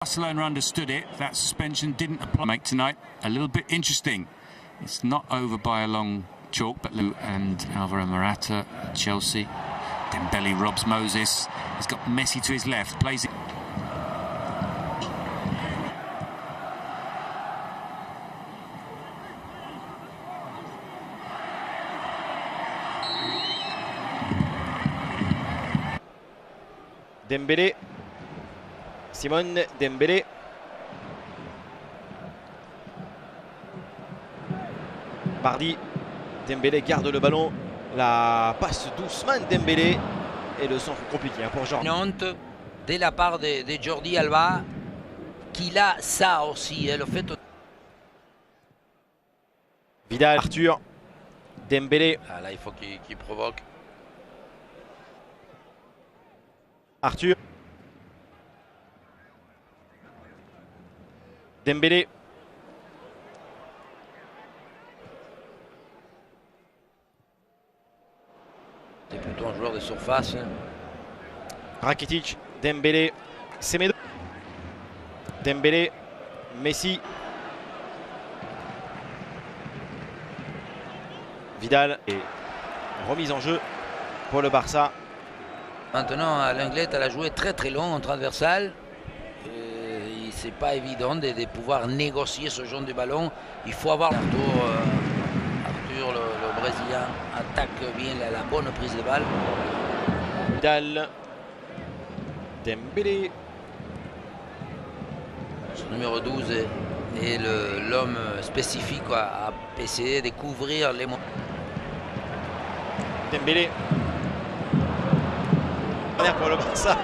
Barcelona understood it. That suspension didn't apply. Make tonight a little bit interesting. It's not over by a long chalk, but and Alvaro Morata, Chelsea. Dembele robs Moses. He's got Messi to his left. Plays it. Dembélé, Simone Dembélé. Bardi, Dembélé garde le ballon. La passe d'Ousmane Dembélé. Et le centre compliqué pour Jordi. Une honte de la part de Jordi Alba, qu'il a ça aussi, le fait. Vidal, Arthur, Dembélé. Ah, là, il faut qu'il provoque. Arthur. Dembélé. C'est plutôt un joueur de surface. Rakitic, Dembélé, Semedo. Dembélé, Messi. Vidal et remise en jeu pour le Barça. Maintenant, l'Anglet, elle a joué très long en transversal. C'est pas évident de pouvoir négocier ce genre de ballon. Il faut avoir Arthur, le Brésilien, attaque bien la bonne prise de balle. Vidal, Dembélé. Son numéro 12 est l'homme spécifique à essayer de couvrir les mots. Dembélé. Pour le Barça.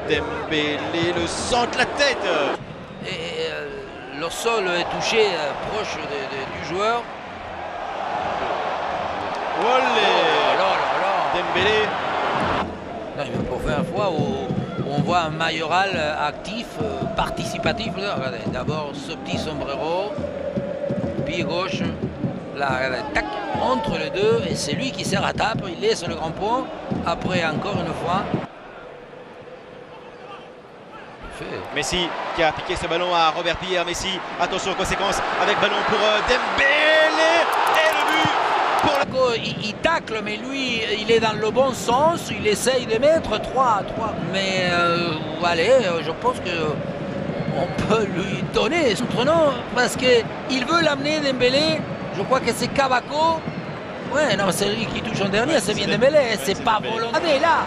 Dembélé, le centre, la tête. Et le sol est touché proche du joueur. Olé. Dembélé. Non, il faut faire une fois où on voit un Mayoral actif, participatif. Regardez, d'abord ce petit sombrero, pied gauche, là, regardez, tac, entre les deux, et c'est lui qui se rattrape, il laisse le grand pont. Après, encore une fois. Messi qui a piqué ce ballon à Robert Pires. Messi, attention aux conséquences avec ballon pour Dembélé. Et le but pour le... Il tacle, mais lui, il est dans le bon sens. Il essaye de mettre 3. Mais allez, je pense qu'on peut lui donner son nom parce qu'il veut l'amener Dembélé. Je crois que c'est Cavaco. Ouais, non, c'est lui qui touche en dernier, c'est bien Dembélé, c'est pas volontaire. Regardez là,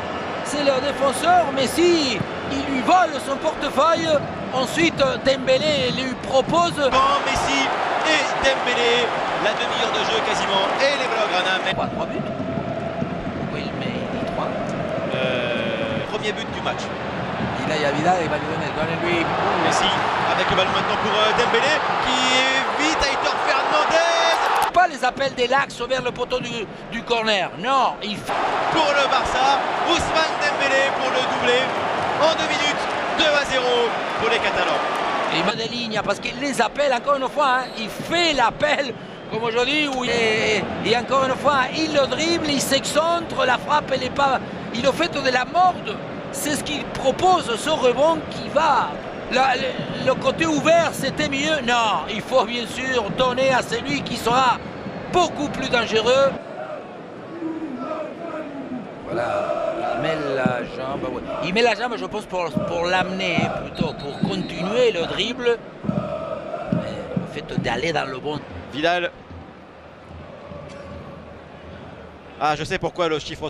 c'est leur défenseur, Messi, il lui vole son portefeuille. Ensuite, Dembélé lui propose. Bon, Messi et Dembélé, la demi-heure de jeu quasiment, et les Blaugrana. 3 buts. Oui, mais il dit 3. Premier but du match. Il y a Vidal, il va lui donner lui. Messi avec le ballon maintenant pour Dembélé qui évite Aitor Fernandez. Pas les appels des lacs vers le poteau du corner. Non, il faut. Pour le Barça, Ousmane Dembélé pour le doublé en 2 minutes, 2-0 pour les Catalans. Il met des lignes parce qu'il les appelle encore une fois. Hein, il fait l'appel comme aujourd'hui où et encore une fois il le dribble, il s'excentre, la frappe elle est pas. Il le fait de la morde. C'est ce qu'il propose, ce rebond qui va. Le côté ouvert, c'était mieux. Non, il faut bien sûr donner à celui qui sera beaucoup plus dangereux. Voilà, il met la jambe. Ouais. Il met la jambe, je pense, pour l'amener, plutôt pour continuer le dribble. Mais le fait d'aller dans le bon. Vidal. Ah, je sais pourquoi le chiffre.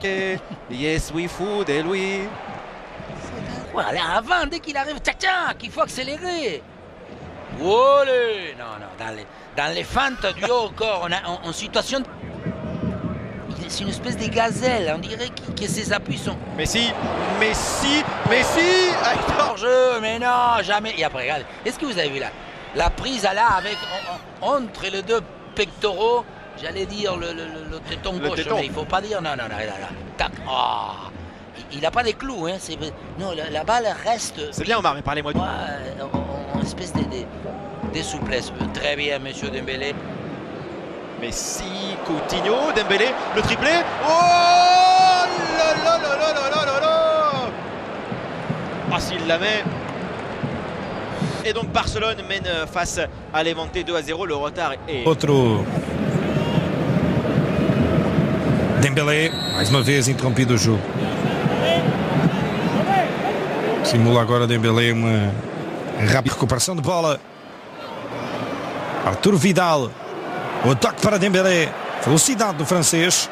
Yes, we food, et Louis. Voilà, avant, dès qu'il arrive, tchac, il faut accélérer. Olé. Non, dans les feintes du haut corps, on a en situation. C'est une espèce de gazelle, on dirait que ses appuis sont. Messi. Hors jeu, mais non, jamais. Et après, regardez, est-ce que vous avez vu la prise à là avec entre les deux pectoraux, j'allais dire le téton gauche, mais il faut pas dire. Non, là. Tac. Oh. Il n'a pas des clous, hein. Non, la balle reste. C'est bien, Omar, mais parlez-moi. Une espèce de souplesse. Très bien, monsieur Dembélé. Messi, Coutinho, Dembélé, le triplé. Oh là là là là là là là. Ah, s'il la met. Et donc Barcelone mène face à Levante 2-0. Le retard est... Outro Dembélé, mais uma vez interrompido o jogo. Simula agora Dembélé uma rápida recuperação de bola. Arthur Vidal, o ataque para Dembélé, velocidade do francês.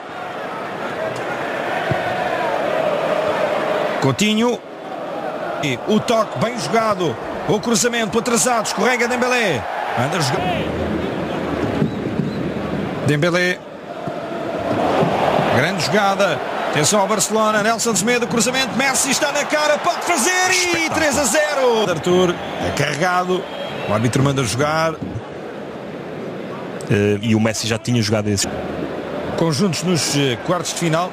Coutinho, e o toque bem jogado, o cruzamento atrasado, escorrega Dembélé, anda a jogar. Dembélé, grande jogada, atenção ao Barcelona, Nelson Semedo, cruzamento, Messi está na cara, pode fazer e 3-0. Arthur é carregado, o árbitro manda jogar. E o Messi já tinha jogado esses Conjuntos nos quartos de final.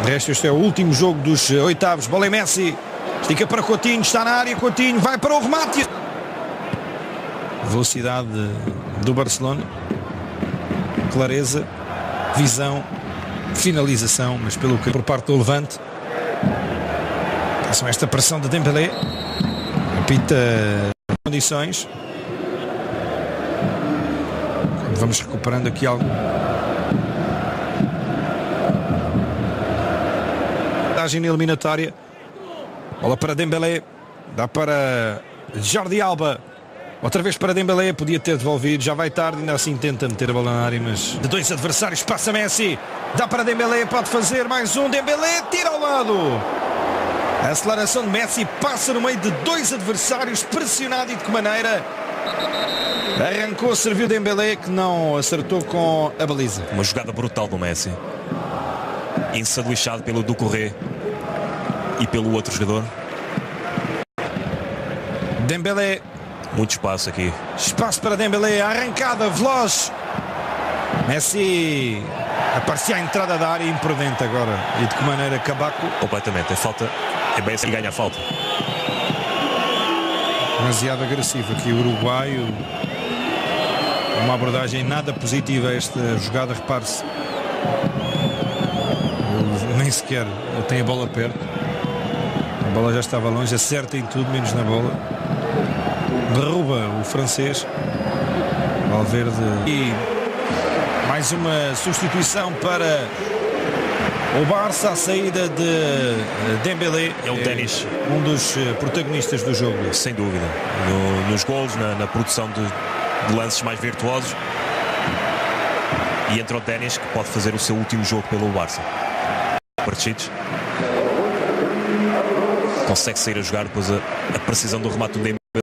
De resto, este é o último jogo dos oitavos. Bola em Messi, estica para Coutinho, está na área, Coutinho vai para o remate. Velocidade do Barcelona, clareza, visão, finalização, mas pelo que por parte do Levante. Atenção a esta pressão de Dembélé, apita condições. Vamos recuperando aqui algo. Vantagem eliminatória. Bola para Dembélé. Dá para Jordi Alba. Outra vez para Dembélé. Podia ter devolvido. Já vai tarde. Ainda assim tenta meter a bola na área. Mas de dois adversários passa Messi. Dá para Dembélé. Pode fazer mais um. Dembélé tira ao lado. A aceleração de Messi passa no meio de dois adversários. Pressionado e de que maneira. Arrancou, serviu Dembélé que não acertou com a baliza. uma jogada brutal do Messi, ensanduichado pelo Doucouré e pelo outro jogador. Dembélé, Muito espaço aqui. espaço para Dembélé, arrancada veloz. Messi aparecia à entrada da área, imprudente agora. E de que maneira Cabaco. Completamente. É falta. É Messi que ganha a falta. Demasiado agressivo aqui o uruguaio. Uma abordagem nada positiva a esta jogada, repare-se. Nem sequer tem a bola perto. A bola já estava longe, acerta em tudo, menos na bola. Derruba o francês. Valverde. E mais uma substituição para o Barça, a saída de Dembélé. É o Denis. Um dos protagonistas do jogo. Sem dúvida. Nos golos, na produção de lances mais virtuosos. E entra o Denis, que pode fazer o seu último jogo pelo Barça. Partidos. Consegue sair a jogar, depois a precisão do remate do Dembélé.